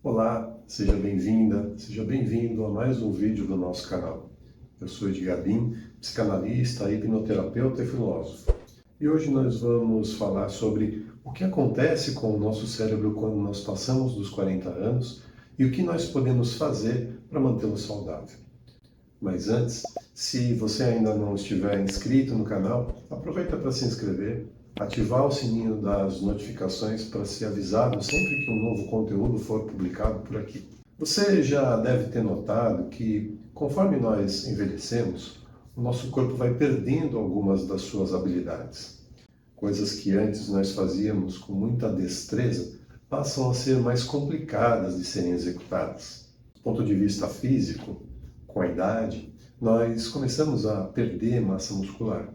Olá, seja bem-vinda, seja bem-vindo a mais um vídeo do nosso canal. Eu sou Edgar Bin, psicanalista, hipnoterapeuta e filósofo. E hoje nós vamos falar sobre o que acontece com o nosso cérebro quando nós passamos dos 40 anos e o que nós podemos fazer para mantê-lo saudável. Mas antes, se você ainda não estiver inscrito no canal, aproveita para se inscrever, ativar o sininho das notificações para ser avisado sempre que um novo conteúdo for publicado por aqui. Você já deve ter notado que, conforme nós envelhecemos, o nosso corpo vai perdendo algumas das suas habilidades. Coisas que antes nós fazíamos com muita destreza passam a ser mais complicadas de serem executadas. Do ponto de vista físico, com a idade, nós começamos a perder massa muscular.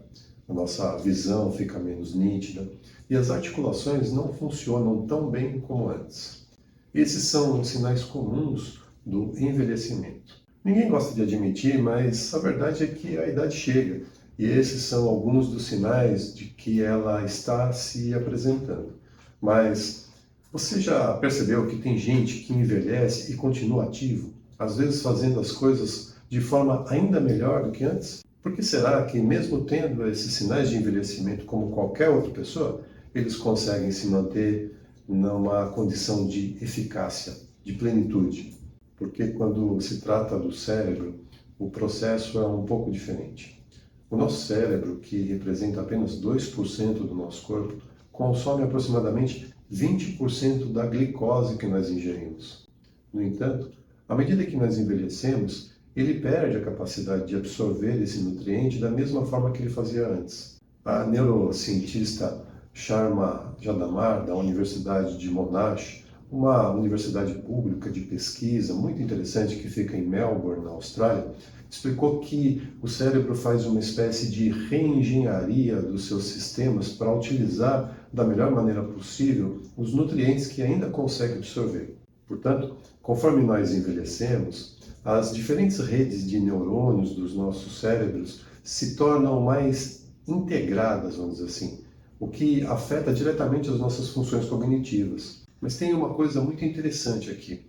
A nossa visão fica menos nítida e as articulações não funcionam tão bem como antes. Esses são sinais comuns do envelhecimento. Ninguém gosta de admitir, mas a verdade é que a idade chega e esses são alguns dos sinais de que ela está se apresentando. Mas você já percebeu que tem gente que envelhece e continua ativo, às vezes fazendo as coisas de forma ainda melhor do que antes? Por que será que, mesmo tendo esses sinais de envelhecimento como qualquer outra pessoa, eles conseguem se manter numa condição de eficácia, de plenitude? Porque quando se trata do cérebro, o processo é um pouco diferente. O nosso cérebro, que representa apenas 2% do nosso corpo, consome aproximadamente 20% da glicose que nós ingerimos. No entanto, à medida que nós envelhecemos, ele perde a capacidade de absorver esse nutriente da mesma forma que ele fazia antes. A neurocientista Sharma Jadamar, da Universidade de Monash, uma universidade pública de pesquisa muito interessante que fica em Melbourne, na Austrália, explicou que o cérebro faz uma espécie de reengenharia dos seus sistemas para utilizar da melhor maneira possível os nutrientes que ainda consegue absorver. Portanto, conforme nós envelhecemos, as diferentes redes de neurônios dos nossos cérebros se tornam mais integradas, vamos dizer assim, o que afeta diretamente as nossas funções cognitivas. Mas tem uma coisa muito interessante aqui.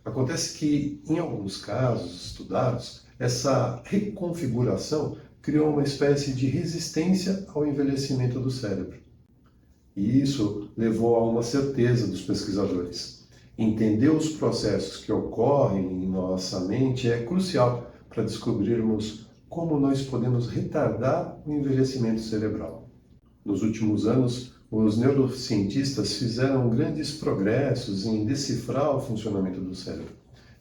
Acontece que, em alguns casos estudados, essa reconfiguração criou uma espécie de resistência ao envelhecimento do cérebro. E isso levou a uma certeza dos pesquisadores. Entender os processos que ocorrem em nossa mente é crucial para descobrirmos como nós podemos retardar o envelhecimento cerebral. Nos últimos anos, os neurocientistas fizeram grandes progressos em decifrar o funcionamento do cérebro.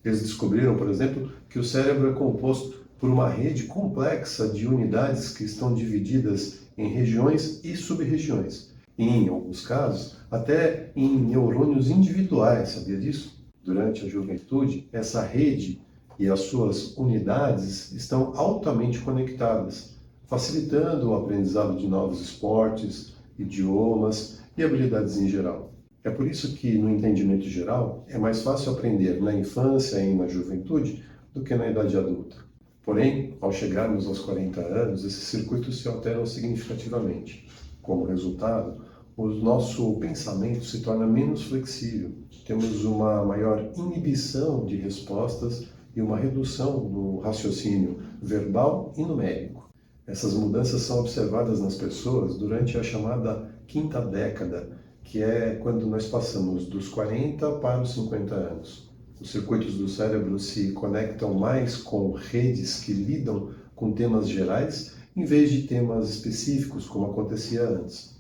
Eles descobriram, por exemplo, que o cérebro é composto por uma rede complexa de unidades que estão divididas em regiões e sub-regiões. E, em alguns casos, até em neurônios individuais, sabia disso? Durante a juventude, essa rede e as suas unidades estão altamente conectadas, facilitando o aprendizado de novos esportes, idiomas e habilidades em geral. É por isso que, no entendimento geral, é mais fácil aprender na infância e na juventude do que na idade adulta. Porém, ao chegarmos aos 40 anos, esses circuitos se alteram significativamente. Como resultado, o nosso pensamento se torna menos flexível, temos uma maior inibição de respostas e uma redução no raciocínio verbal e numérico. Essas mudanças são observadas nas pessoas durante a chamada quinta década, que é quando nós passamos dos 40 para os 50 anos. Os circuitos do cérebro se conectam mais com redes que lidam com temas gerais, em vez de temas específicos, como acontecia antes.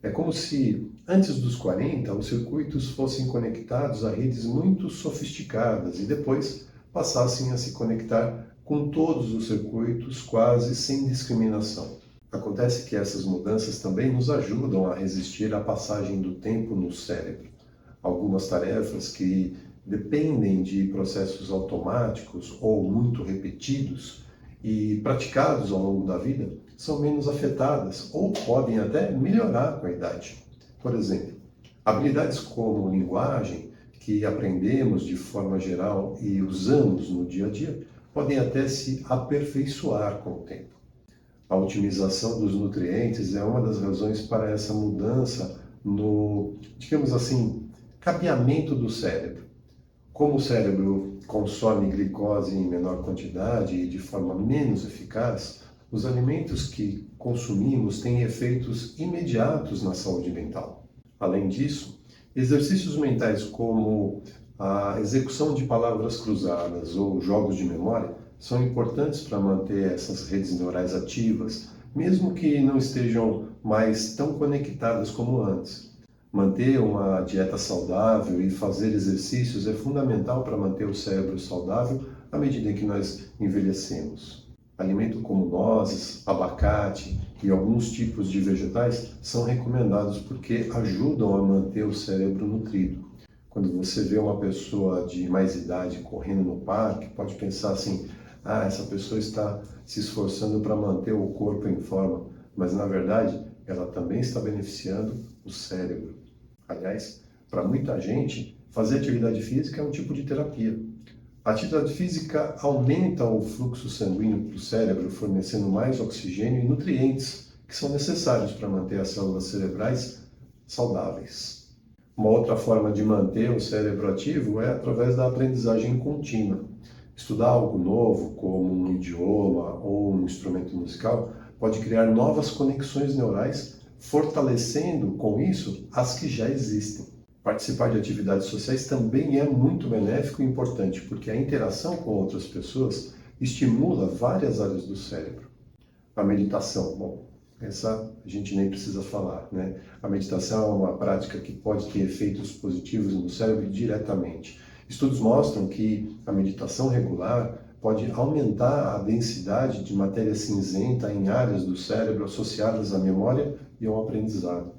É como se, antes dos 40, os circuitos fossem conectados a redes muito sofisticadas e depois passassem a se conectar com todos os circuitos quase sem discriminação. Acontece que essas mudanças também nos ajudam a resistir à passagem do tempo no cérebro. Algumas tarefas que dependem de processos automáticos ou muito repetidos e praticados ao longo da vida são menos afetadas ou podem até melhorar com a idade. Por exemplo, habilidades como linguagem, que aprendemos de forma geral e usamos no dia a dia, podem até se aperfeiçoar com o tempo. A otimização dos nutrientes é uma das razões para essa mudança no, digamos assim, cabeamento do cérebro. Como o cérebro consome glicose em menor quantidade e de forma menos eficaz, os alimentos que consumimos têm efeitos imediatos na saúde mental. Além disso, exercícios mentais como a execução de palavras cruzadas ou jogos de memória são importantes para manter essas redes neurais ativas, mesmo que não estejam mais tão conectadas como antes. Manter uma dieta saudável e fazer exercícios é fundamental para manter o cérebro saudável à medida que nós envelhecemos. Alimentos como nozes, abacate e alguns tipos de vegetais são recomendados porque ajudam a manter o cérebro nutrido. Quando você vê uma pessoa de mais idade correndo no parque, pode pensar assim: essa pessoa está se esforçando para manter o corpo em forma, mas na verdade ela também está beneficiando o cérebro. Aliás, para muita gente, fazer atividade física é um tipo de terapia. A atividade física aumenta o fluxo sanguíneo para o cérebro, fornecendo mais oxigênio e nutrientes que são necessários para manter as células cerebrais saudáveis. Uma outra forma de manter o cérebro ativo é através da aprendizagem contínua. Estudar algo novo, como um idioma ou um instrumento musical, pode criar novas conexões neurais, fortalecendo com isso as que já existem. Participar de atividades sociais também é muito benéfico e importante, porque a interação com outras pessoas estimula várias áreas do cérebro. A meditação, bom, essa a gente nem precisa falar, né? A meditação é uma prática que pode ter efeitos positivos no cérebro diretamente. Estudos mostram que a meditação regular pode aumentar a densidade de matéria cinzenta em áreas do cérebro associadas à memória e ao aprendizado.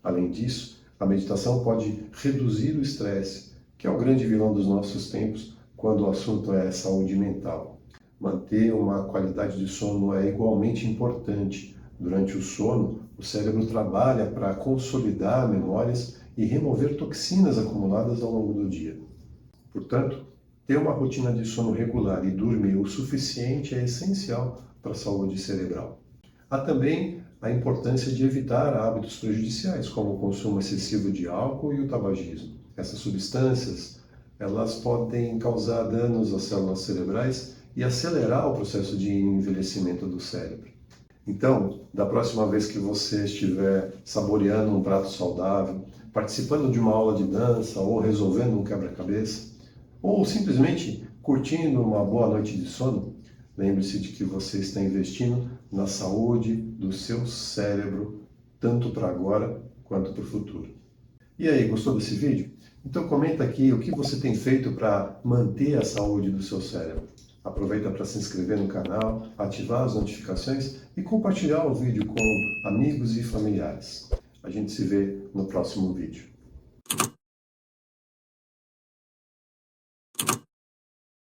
Além disso, a meditação pode reduzir o estresse, que é o grande vilão dos nossos tempos quando o assunto é saúde mental. Manter uma qualidade de sono é igualmente importante. Durante o sono, o cérebro trabalha para consolidar memórias e remover toxinas acumuladas ao longo do dia. Portanto, ter uma rotina de sono regular e dormir o suficiente é essencial para a saúde cerebral. Há também a importância de evitar hábitos prejudiciais, como o consumo excessivo de álcool e o tabagismo. Essas substâncias, elas podem causar danos às células cerebrais e acelerar o processo de envelhecimento do cérebro. Então, da próxima vez que você estiver saboreando um prato saudável, participando de uma aula de dança ou resolvendo um quebra-cabeça, ou simplesmente curtindo uma boa noite de sono, lembre-se de que você está investindo na saúde do seu cérebro, tanto para agora quanto para o futuro. E aí, gostou desse vídeo? Então comenta aqui o que você tem feito para manter a saúde do seu cérebro. Aproveita para se inscrever no canal, ativar as notificações e compartilhar o vídeo com amigos e familiares. A gente se vê no próximo vídeo.